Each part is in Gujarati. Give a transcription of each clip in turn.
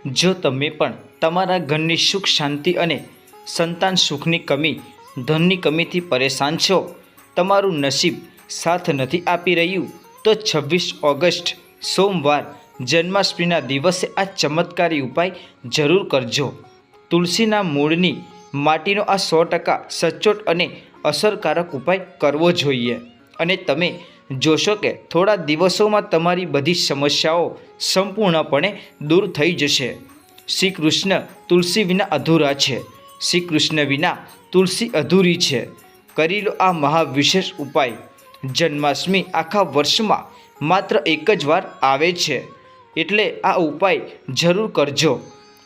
જો તમે પણ તમારા ઘરની સુખ શાંતિ અને સંતાન સુખની કમી, ધનની કમીથી પરેશાન છો, તમારું નસીબ સાથ નથી આપી રહ્યું, તો 26 ઓગસ્ટ સોમવાર જન્માષ્ટમીના દિવસે આ ચમત્કારી ઉપાય જરૂર કરજો. તુલસીના મૂળની માટીનો આ 100% સચોટ અને અસરકારક ઉપાય કરવો જોઈએ અને તમે જોશો કે થોડા દિવસોમાં તમારી બધી સમસ્યાઓ સંપૂર્ણપણે દૂર થઈ જશે. શ્રી કૃષ્ણ તુલસી વિના અધૂરા છે. શ્રી કૃષ્ણ વિના તુલસી અધૂરી છે. કરી લો આ મહાવિશેષ ઉપાય. જન્માષ્ટમી આખા વર્ષમાં માત્ર એક જ વાર આવે છે, એટલે આ ઉપાય જરૂર કરજો.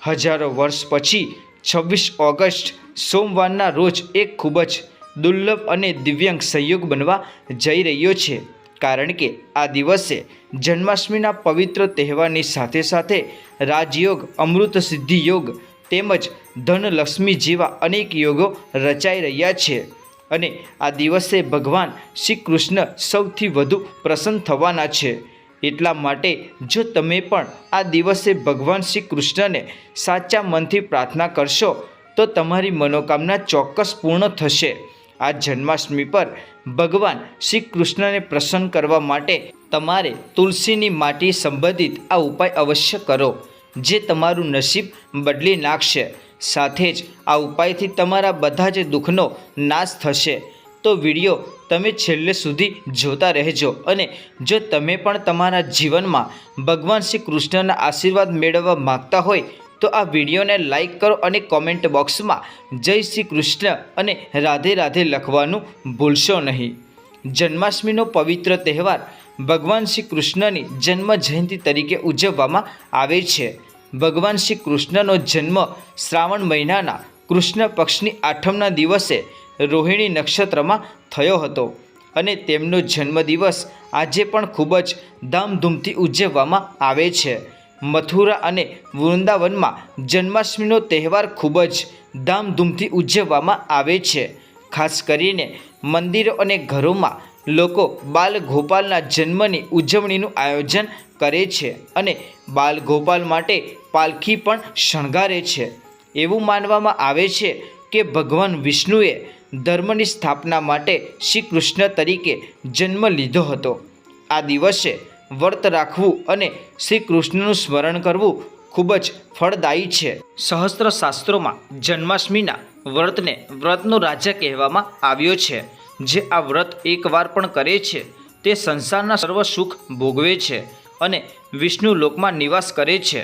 હજારો વર્ષ પછી 26 ઓગસ્ટ સોમવારના રોજ એક ખૂબ જ દુર્લભ અને દિવ્યાંગ સંયોગ બનવા જઈ રહ્યો છે, કારણ કે આ દિવસે જન્માષ્ટમીના પવિત્ર તહેવારની સાથે સાથે રાજયોગ, અમૃત સિદ્ધિ યોગ તેમજ ધનલક્ષ્મી જેવા અનેક યોગો રચાઈ રહ્યા છે અને આ દિવસે ભગવાન શ્રી કૃષ્ણ સૌથી વધુ પ્રસન્ન થવાના છે. એટલા માટે જો તમે પણ આ દિવસે ભગવાન શ્રી કૃષ્ણને સાચા મનથી પ્રાર્થના કરશો તો તમારી મનોકામના ચોક્કસ પૂર્ણ થશે. આ જન્માષ્ટમી પર ભગવાન શ્રી કૃષ્ણને પ્રસન્ન કરવા માટે તમારે તુલસીની માટી સંબંધિત આ ઉપાય અવશ્ય કરો, જે તમારું નસીબ બદલી નાખશે. સાથે જ આ ઉપાયથી તમારા બધા જ દુઃખનો નાશ થશે. તો વિડીયો તમે છેલ્લે સુધી જોતા રહેજો અને જો તમે પણ તમારા જીવનમાં ભગવાન શ્રી કૃષ્ણના આશીર્વાદ મેળવવા માગતા હોય તો આ વિડીયોને લાઈક કરો અને કોમેન્ટ બોક્સમાં જય શ્રી કૃષ્ણ અને રાધે રાધે લખવાનું ભૂલશો નહીં. જન્માષ્ટમીનો પવિત્ર તહેવાર ભગવાન શ્રી કૃષ્ણની જન્મ જયંતિ તરીકે ઉજવવામાં આવે છે. ભગવાન શ્રી કૃષ્ણનો જન્મ શ્રાવણ મહિનાના કૃષ્ણ પક્ષની 8મના દિવસે રોહિણી નક્ષત્રમાં થયો હતો અને તેમનો જન્મદિવસ આજે પણ ખૂબ જ ધામધૂમથી ઉજવવામાં આવે છે. મથુરા અને વૃંદાવનમાં જન્માષ્ટમીનો તહેવાર ખૂબ જ ધામધૂમથી ઉજવવામાં આવે છે. ખાસ કરીને મંદિરો અને ઘરોમાં લોકો બાલ ગોપાલના જન્મની ઉજવણીનું આયોજન કરે છે અને બાલ ગોપાલ માટે પાલખી પણ શણગારે છે. એવું માનવામાં આવે છે કે ભગવાન વિષ્ણુએ ધર્મની સ્થાપના માટે શ્રી કૃષ્ણ તરીકે જન્મ લીધો હતો. આ દિવસે વ્રત રાખવું અને શ્રી કૃષ્ણનું સ્મરણ કરવું ખૂબ જ ફળદાયી છે. સહસ્ત્ર શાસ્ત્રોમાં જન્માષ્ટમીના વ્રતને વ્રતનો રાજા કહેવામાં આવ્યો છે. જે આ વ્રત એકવાર પણ કરે છે તે સંસારના સર્વ સુખ ભોગવે છે અને વિષ્ણુ લોકમાં નિવાસ કરે છે.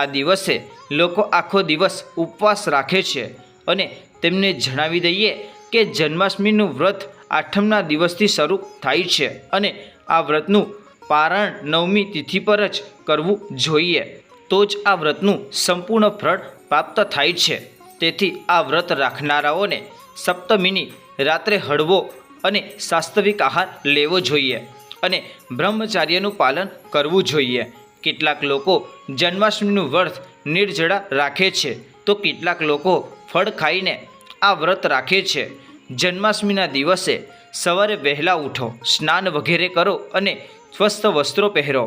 આ દિવસે લોકો આખો દિવસ ઉપવાસ રાખે છે અને તેમને જણાવી દઈએ કે જન્માષ્ટમીનું વ્રત 8મના દિવસથી શરૂ થાય છે અને આ વ્રતનું પારણ 9મી તિથિ પર જ કરવું જોઈએ, તો જ આ વ્રતનું સંપૂર્ણ ફળ પ્રાપ્ત થાય છે. તેથી આ વ્રત રાખનારાઓને સપ્તમીની રાત્રે હળવો અને સાત્વિક આહાર લેવો જોઈએ અને બ્રહ્મચાર્યનું પાલન કરવું જોઈએ. કેટલાક લોકો જન્માષ્ટમીનું વ્રત નિર્જળા રાખે છે તો કેટલાક લોકો ફળ ખાઈને આ વ્રત રાખે છે. જન્માષ્ટમીના દિવસે સવારે વહેલા ઉઠો, સ્નાન વગેરે કરો અને સ્વસ્થ વસ્ત્રો પહેરો.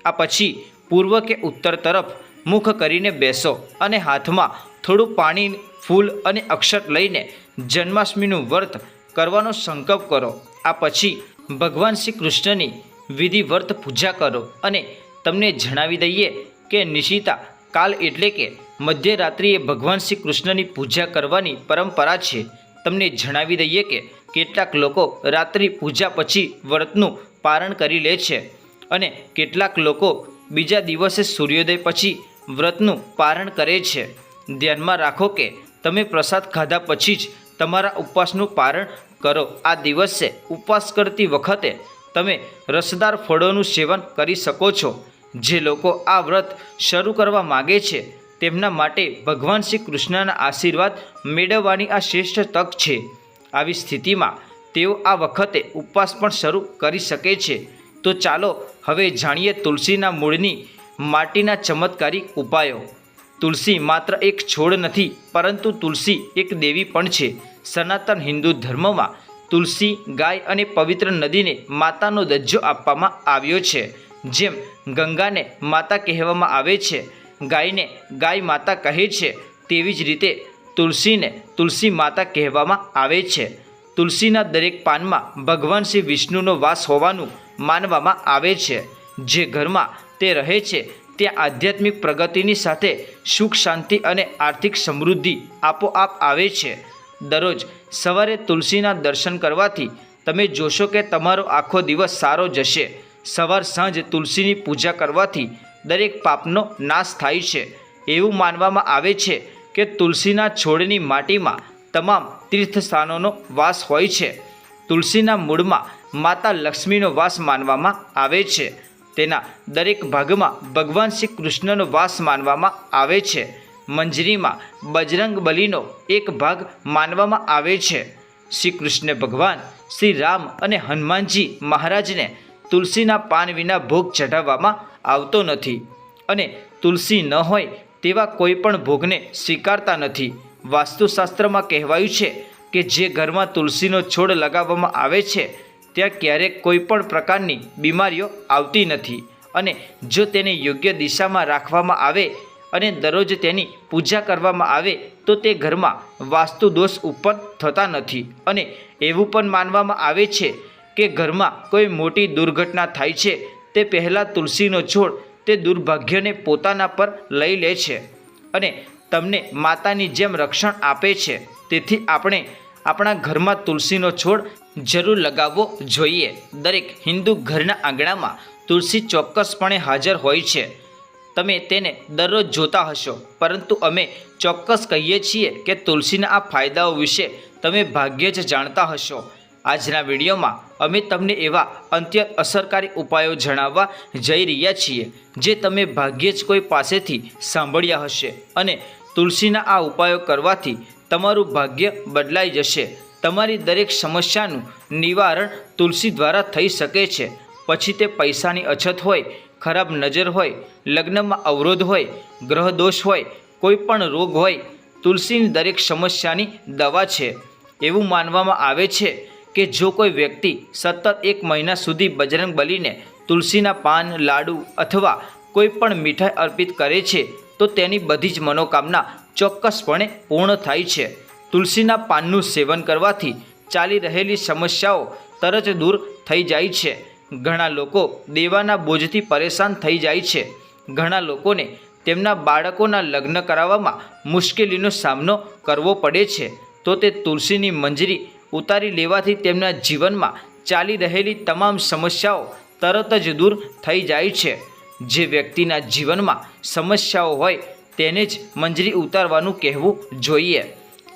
આ પછી પૂર્વ કે ઉત્તર તરફ મુખ કરીને બેસો અને હાથમાં થોડું પાણી, ફૂલ અને અક્ષત લઈને જન્માષ્ટમીનું વ્રત કરવાનો સંકલ્પ કરો. આ પછી ભગવાન શ્રી કૃષ્ણની વિધિવત પૂજા કરો અને તમને જણાવી દઈએ કે નિશિતા કાલ એટલે કે મધ્યરાત્રિએ ભગવાન શ્રી કૃષ્ણની પૂજા કરવાની પરંપરા છે. તમને જણાવી દઈએ કે કેટલાક લોકો રાત્રિ પૂજા પછી વ્રતનું પારણ કરી લે છે અને કેટલાક લોકો બીજા દિવસે સૂર્યોદય પછી વ્રતનું પારણ કરે છે. ધ્યાનમાં રાખો કે તમે પ્રસાદ ખાધા પછી જ તમારા ઉપવાસનું પારણ કરો. આ દિવસે ઉપવાસ કરતી વખતે તમે રસદાર ફળોનું સેવન કરી શકો છો. જે લોકો આ વ્રત શરૂ કરવા માગે છે તેમના માટે ભગવાન શ્રી કૃષ્ણના આશીર્વાદ મેળવવાની આ શ્રેષ્ઠ તક છે. આવી સ્થિતિમાં તેઓ આ વખતે ઉપવાસ પણ શરૂ કરી શકે છે. તો ચાલો હવે જાણીએ તુલસીના મૂળની માટીના ચમત્કારી ઉપાયો. તુલસી માત્ર એક છોડ નથી, પરંતુ તુલસી એક દેવી પણ છે. સનાતન હિન્દુ ધર્મમાં તુલસી, ગાય અને પવિત્ર નદીને માતાનો દરજ્જો આપવામાં આવ્યો છે. જેમ ગંગાને માતા કહેવામાં આવે છે ગાયને ગાય માતા કહે છે, તેવી જ રીતે તુલસીને તુલસી માતા કહેવામાં આવે છે. તુલસીના દરેક પાનમાં ભગવાન શ્રી વિષ્ણુનો વાસ હોવાનું માનવામાં આવે છે. જે ઘરમાં તે રહે છે ત્યાં આધ્યાત્મિક પ્રગતિની સાથે સુખ, શાંતિ અને આર્થિક સમૃદ્ધિ આપોઆપ આવે છે. દરરોજ સવારે તુલસીના દર્શન કરવાથી તમે જોશો કે તમારો આખો દિવસ સારો જશે. સવાર સાંજ તુલસીની પૂજા કરવાથી દરેક પાપનો નાશ થાય છે. એવું માનવામાં આવે છે કે તુલસીના છોડની માટીમાં તમામ તીર્થસ્થાનોનો વાસ હોય છે. તુલસીના મૂળમાં માતા લક્ષ્મીનો વાસ માનવામાં આવે છે. તેના દરેક ભાગમાં ભગવાન શ્રી કૃષ્ણનો વાસ માનવામાં આવે છે. મંજરીમાં બજરંગ બલીનો એક ભાગ માનવામાં આવે છે. શ્રી કૃષ્ણ ભગવાન, શ્રી રામ અને હનુમાનજી મહારાજને તુલસીના પાન વિના ભોગ ચઢાવવામાં આવતો નથી અને તુલસી ન હોય તેવા કોઈ પણ ભોગને સ્વીકારતા નથી. વાસ્તુશાસ્ત્રમાં કહેવાયું છે કે જે ઘરમાં તુલસીનો છોડ લગાવવામાં આવે છે ત્યાં ક્યારેક કોઈ પણ પ્રકારની બીમારીઓ આવતી નથી અને જો તેને યોગ્ય દિશામાં રાખવામાં આવે અને દરરોજ તેની પૂજા કરવામાં આવે તો તે ઘરમાં વાસ્તુ દોષ ઉત્પન્ન થતા નથી. અને એવું પણ માનવામાં આવે છે કે ઘરમાં કોઈ મોટી દુર્ઘટના થાય છે તે પહેલાં તુલસીનો છોડ તે દુર્ભાગ્યને પોતાના પર લઈ લે છે અને તમને માતાની જેમ રક્ષણ આપે છે. તેથી આપણે આપણા ઘરમાં તુલસીનો છોડ જરૂર લગાવવો જોઈએ. દરેક હિન્દુ ઘરના આંગણામાં તુલસી ચોક્કસપણે હાજર હોય છે. તમે તેને દરરોજ જોતા હશો, પરંતુ અમે ચોક્કસ કહીએ છીએ કે તુલસીના આ ફાયદાઓ વિશે તમે ભાગ્યે જ જાણતા હશો. આજના વિડીયોમાં અમે તમને એવા અત્યંત અસરકારી ઉપાયો જણાવવા જઈ રહ્યા છીએ જે તમે ભાગ્યે જ કોઈ પાસેથી સાંભળ્યા હશે અને તુલસીના આ ઉપાયો કરવાથી તમારું ભાગ્ય બદલાઈ જશે. તમારી દરેક સમસ્યાનું નિવારણ તુલસી દ્વારા થઈ શકે છે. પછી તે પૈસાની અછત હોય, ખરાબ નજર હોય, લગ્નમાં અવરોધ હોય, ગ્રહ દોષ હોય, કોઈ પણ રોગ હોય, તુલસીની દરેક સમસ્યાની દવા છે. એવું માનવામાં આવે છે કે જો કોઈ વ્યક્તિ સતત 1 મહિના સુધી બજરંગ બલીને તુલસીના પાન, લાડુ અથવા કોઈ પણ મીઠાઈ અર્પિત કરે છે તો તેની બધી જ મનોકામના ચોક્કસપણે પૂર્ણ થાય છે. તુલસીના પાનનું સેવન કરવાથી ચાલી રહેલી સમસ્યાઓ તરત દૂર થઈ જાય છે. ઘણા લોકો દેવાના બોજથી પરેશાન થઈ જાય છે. ઘણા લોકોને તેમના બાળકોના લગ્ન કરાવવામાં મુશ્કેલીનો સામનો કરવો પડે છે તો તે તુલસીની મંજરી ઉતારી લેવાથી તેમના જીવનમાં ચાલી રહેલી તમામ સમસ્યાઓ તરત જ દૂર થઈ જાય છે. જે વ્યક્તિના જીવનમાં સમસ્યાઓ હોય તેને જ મંજરી ઉતારવાનું કહેવું જોઈએ.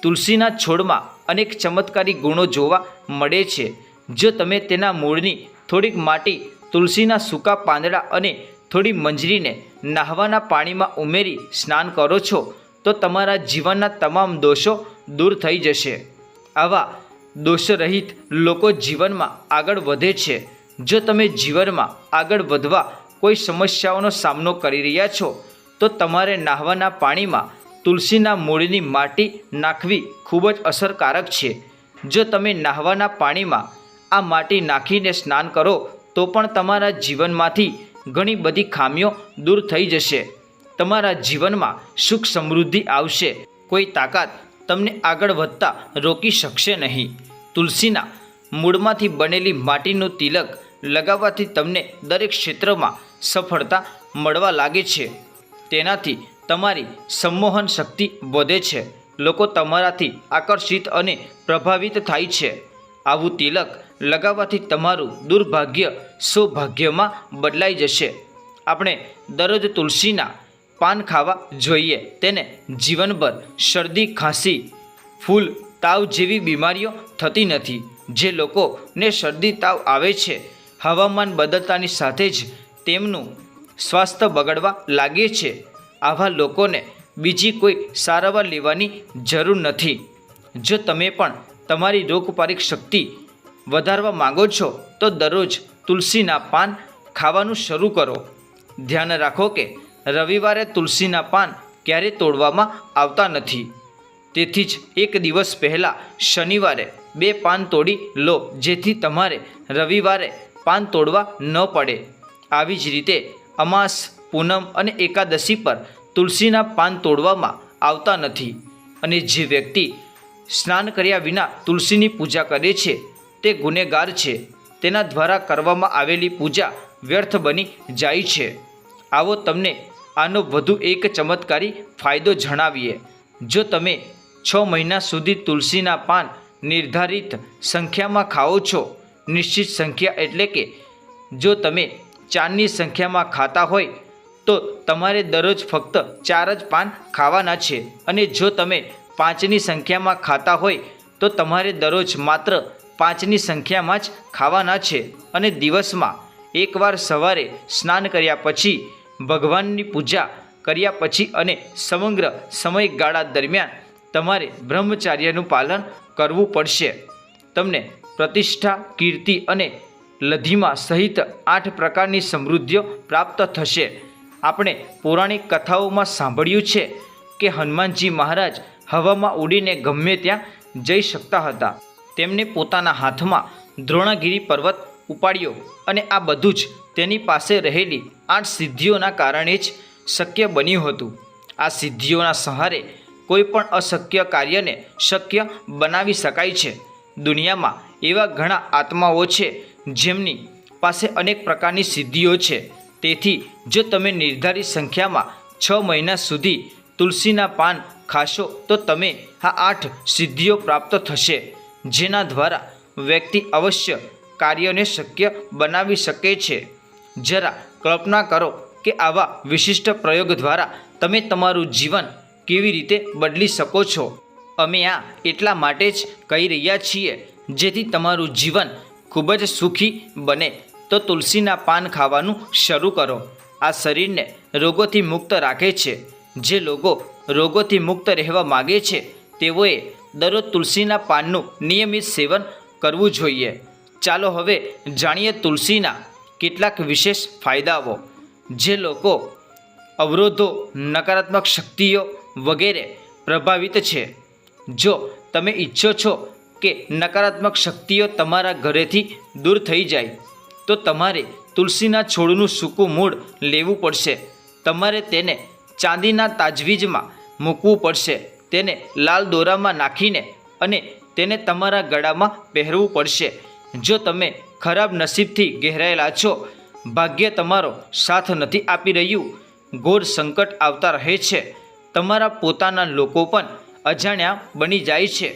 તુલસીના છોડમાં અનેક ચમત્કારી ગુણો જોવા મળે છે. જો તમે તેના મૂળની થોડીક માટી, તુલસીના સૂકા પાંદડા અને થોડી મંજરીને નહાવાના પાણીમાં ઉમેરી સ્નાન કરો છો તો તમારા જીવનના તમામ દોષો દૂર થઈ જશે. આવા દોષરહિત લોકો જીવનમાં આગળ વધે છે. જો તમે જીવનમાં આગળ વધવા કોઈ સમસ્યાઓનો સામનો કરી રહ્યા છો તો તમારે નહાવાના પાણીમાં તુલસીના મૂળની માટી નાખવી ખૂબ જ અસરકારક છે. જો તમે નહાવાના પાણીમાં આ માટી નાખીને સ્નાન કરો તો પણ તમારા જીવનમાંથી ઘણી બધી ખામીઓ દૂર થઈ જશે. તમારા જીવનમાં સુખ સમૃદ્ધિ આવશે. કોઈ તાકાત તમને આગળ વધતા રોકી શકશે નહીં. તુલસીના મૂળમાંથી બનેલી માટીનું તિલક લગાવવાથી તમને દરેક ક્ષેત્રમાં સફળતા મળવા લાગે છે. તેનાથી તમારી સંમોહન શક્તિ વધે છે. લોકો તમારાથી આકર્ષિત અને પ્રભાવિત થાય છે. આવું તિલક લગાવવાથી તમારું દુર્ભાગ્ય સૌભાગ્યમાં બદલાઈ જશે. આપણે દરરોજ તુલસીના પાન ખાવા જોઈએ. તેને જીવનભર શરદી, ખાંસી, ફૂલ, તાવ જેવી બીમારીઓ થતી નથી. જે લોકોને શરદી, તાવ આવે છે, હવામાન બદલતાની સાથે જ તેમનું સ્વાસ્થ્ય બગડવા લાગે છે. આવા લોકોને બીજી કોઈ સારવાર લેવાની જરૂર નથી. જો તમે પણ તમારી રોગપ્રતિકારક શક્તિ વધારવા માંગો છો તો દરરોજ તુલસીના પાન ખાવાનું શરૂ કરો. ધ્યાન રાખો કે રવિવારે તુલસીના પાન ક્યારેય તોડવામાં આવતા નથી. તેથી જ એક દિવસ પહેલાં શનિવારે 2 પાન તોડી લો, જેથી તમારે રવિવારે પાન તોડવા ન પડે. આવી જ રીતે અમાસ, પૂનમ અને એકાદશી પર તુલસીના પાન તોડવામાં આવતા નથી અને જે વ્યક્તિ સ્નાન કર્યા વિના તુલસીની પૂજા કરે છે તે ગુનેગાર છે. તેના દ્વારા કરવામાં આવેલી પૂજા વ્યર્થ બની જાય છે. આવો તમને આનો વધુ એક ચમત્કારી ફાયદો જણાવીએ. જો તમે 6 મહિના સુધી તુલસીના પાન નિર્ધારિત સંખ્યામાં ખાઓ છો, નિશ્ચિત સંખ્યા એટલે કે જો તમે 4ની સંખ્યામાં ખાતા હોય તો તમારે દરરોજ ફક્ત 4 જ પાન ખાવાના છે અને જો તમે 5ની સંખ્યામાં ખાતા હોય તો તમારે દરરોજ માત્ર 5ની સંખ્યામાં જ ખાવાના છે અને દિવસમાં એકવાર સવારે સ્નાન કર્યા પછી, ભગવાનની પૂજા કર્યા પછી અને સમગ્ર સમયગાળા દરમિયાન તમારે બ્રહ્મચાર્યનું પાલન કરવું પડશે. તમને પ્રતિષ્ઠા, કીર્તિ અને લધિમા સહિત 8 પ્રકારની સમૃદ્ધિઓ પ્રાપ્ત થશે. આપણે પૌરાણિક કથાઓમાં સાંભળ્યું છે કે હનુમાનજી મહારાજ હવામાં ઉડીને ગમે ત્યાં જઈ શકતા હતા. તેમણે પોતાના હાથમાં દ્રોણાગિરી પર્વત ઉપાડ્યો અને આ બધું જ તેની પાસે રહેલી 8 સિદ્ધિઓના કારણે જ શક્ય બન્યું હતું. આ સિદ્ધિઓના સહારે કોઈ પણ અશક્ય કાર્યને શક્ય બનાવી શકાય છે. દુનિયામાં એવા ઘણા આત્માઓ છે જેમની પાસે અનેક પ્રકારની સિદ્ધિઓ છે. તેથી જો તમે નિર્ધારિત સંખ્યામાં 6 મહિના સુધી તુલસીના પાન ખાશો તો તમે આ 8 સિદ્ધિઓ પ્રાપ્ત થશે, જેના દ્વારા વ્યક્તિ અવશ્ય કાર્યને શક્ય બનાવી શકે છે. જરા કલ્પના કરો કે આવા વિશિષ્ટ પ્રયોગ દ્વારા તમે તમારું જીવન કેવી રીતે બદલી શકો છો. અમે આ એટલા માટે જ કહી રહ્યા છીએ જેથી તમારું જીવન ખૂબ જ સુખી બને. તો તુલસીના પાન ખાવાનું શરૂ કરો. આ શરીરને રોગોથી મુક્ત રાખે છે. જે લોકો રોગોથી મુક્ત રહેવા માગે છે તેઓએ દરરોજ તુલસીના પાનનું નિયમિત સેવન કરવું જોઈએ. ચાલો હવે જાણીએ તુલસીના કેટલાક વિશેષ ફાયદાઓ. જે લોકો અવરોધો, નકારાત્મક શક્તિઓ વગેરે પ્રભાવિત છે. જો તમે ઈચ્છો છો કે નકારાત્મક શક્તિઓ તમારા ઘરેથી દૂર થઈ જાય તો તમારે તુલસીના છોડનું સૂકું મૂળ લેવું પડશે. તમારે તેને ચાંદીના તાજવીજમાં મૂકવું પડશે. તેને લાલ દોરામાં નાખીને અને તેને તમારા ગળામાં પહેરવું પડશે. જો તમે ખરાબ નસીબથી ઘેરાયેલા છો, ભાગ્ય તમારો સાથ નથી આપી રહ્યું, ઘોર સંકટ આવતા રહે છે, તમારા પોતાના લોકો પણ અજાણ્યા બની જાય છે,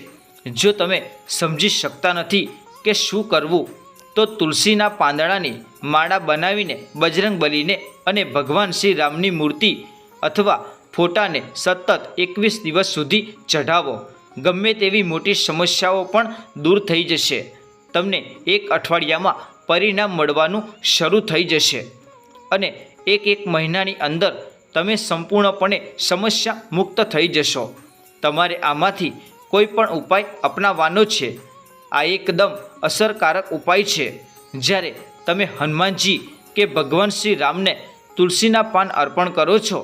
જો તમે સમજી શકતા નથી કે શું કરવું તો તુલસીના પાંદડાની માળા બનાવીને બજરંગબલીને અને ભગવાન શ્રી રામની મૂર્તિ અથવા ફોટાને સતત 21 દિવસ સુધી ચઢાવો. ગમે તેવી મોટી સમસ્યાઓ પણ દૂર થઈ જશે. તમને 1 અઠવાડિયામાં પરિણામ મળવાનું શરૂ થઈ જશે અને એક મહિનાની અંદર તમે સંપૂર્ણપણે સમસ્યા મુક્ત થઈ જશો. તમારે આમાંથી કોઈ પણ ઉપાય અપનાવવાનો છે. આ એકદમ અસરકારક ઉપાય છે. જ્યારે તમે હનુમાનજી કે ભગવાન શ્રી રામને તુલસીના પાન અર્પણ કરો છો,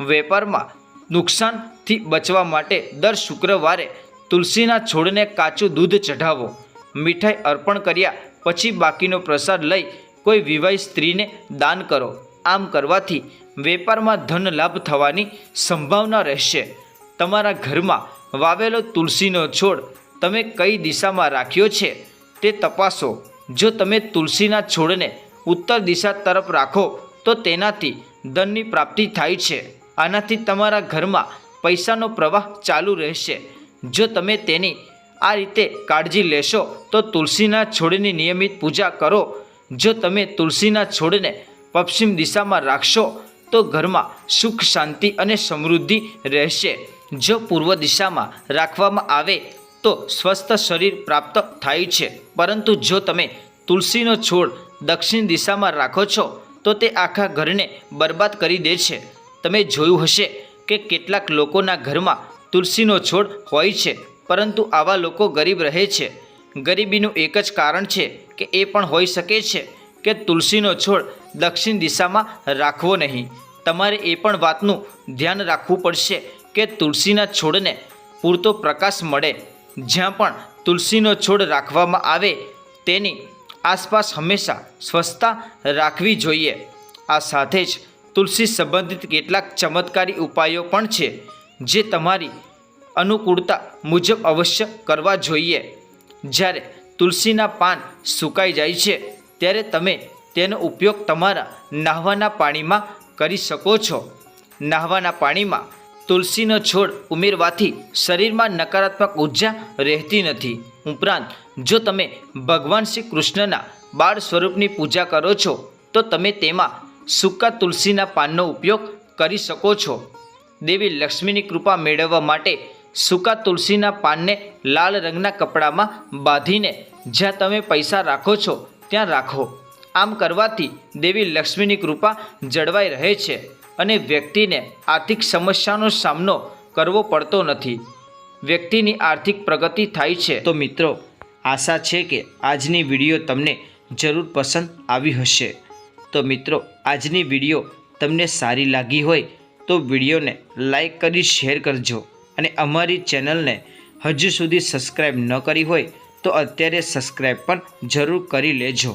વેપારમાં નુકસાનથી બચવા માટે દર શુક્રવારે તુલસીના છોડને કાચું દૂધ ચઢાવો. મીઠાઈ અર્પણ કર્યા પછી બાકીનો પ્રસાદ લઈ કોઈ વિવાહિત સ્ત્રીને દાન કરો. આમ કરવાથી વેપારમાં ધન લાભ થવાની સંભાવના રહેશે. તમારા ઘરમાં વાવેલો તુલસીનો છોડ તમે કઈ દિશામાં રાખ્યો છે તે તપાસો. જો તમે તુલસીના છોડને ઉત્તર દિશા તરફ રાખો તો તેનાથી ધનની પ્રાપ્તિ થાય છે. આનાથી તમારા ઘરમાં પૈસાનો પ્રવાહ ચાલુ રહેશે. જો તમે તેની આ રીતે કાળજી લેશો તો તુલસીના છોડની નિયમિત પૂજા કરો. જો તમે તુલસીના છોડને પશ્ચિમ દિશામાં રાખશો તો ઘરમાં સુખ, શાંતિ અને સમૃદ્ધિ રહેશે. જો પૂર્વ દિશામાં રાખવામાં આવે તો સ્વસ્થ શરીર પ્રાપ્ત થાય છે. પરંતુ જો તમે તુલસીનો છોડ દક્ષિણ દિશામાં રાખો છો તો તે આખા ઘરને બરબાદ કરી દે છે. તમે જોયું હશે કે કેટલાક લોકોના ઘરમાં તુલસીનો છોડ હોય છે પરંતુ આવા લોકો ગરીબ રહે છે. ગરીબીનું એક જ કારણ છે કે એ પણ હોઈ શકે છે કે તુલસીનો છોડ દક્ષિણ દિશામાં રાખવો નહીં. તમારે એ પણ વાતનું ધ્યાન રાખવું પડશે કે તુલસીના છોડને પૂરતો પ્રકાશ મળે. જ્યાં પણ તુલસીનો છોડ રાખવામાં આવે તેની આસપાસ હંમેશા સ્વચ્છતા રાખવી જોઈએ. આ સાથે જ તુલસી સંબંધિત કેટલાક ચમત્કારી ઉપાયો પણ છે જે તમારી અનુકૂળતા મુજબ અવશ્ય કરવા જોઈએ. જ્યારે તુલસીના પાન સુકાઈ જાય છે ત્યારે તમે તેનો ઉપયોગ તમારા નહાવાના પાણીમાં કરી શકો છો. નહાવાના પાણીમાં તુલસીનો છોડ ઉમેરવાથી શરીરમાં નકારાત્મક ઉર્જા રહેતી નથી. ઉપરાંત જો તમે ભગવાન શ્રી કૃષ્ણના બાળ સ્વરૂપની પૂજા કરો છો તો તમે તેમાં સૂકા તુલસીના પાનનો ઉપયોગ કરી શકો છો. દેવી લક્ષ્મીની કૃપા મેળવવા માટે સૂકા તુલસીના પાનને લાલ રંગના કપડામાં બાંધીને જ્યાં તમે પૈસા રાખો છો ત્યાં રાખો. આમ કરવાથી દેવી લક્ષ્મીની કૃપા જળવાઈ રહે છે અને વ્યક્તિને આર્થિક સમસ્યાનો સામનો કરવો પડતો નથી. વ્યક્તિની આર્થિક પ્રગતિ થાય છે. તો મિત્રો, આશા છે કે આજની વિડીયો તમને જરૂર પસંદ આવી હશે. તો મિત્રો, આજની વિડીયો તમને સારી લાગી હોય તો વિડીયોને લાઈક કરી શેર કરજો અને અમારી ચેનલને હજુ સુધી સબસ્ક્રાઈબ ન કરી હોય તો અત્યારે સબસ્ક્રાઈબ પણ જરૂર કરી લેજો.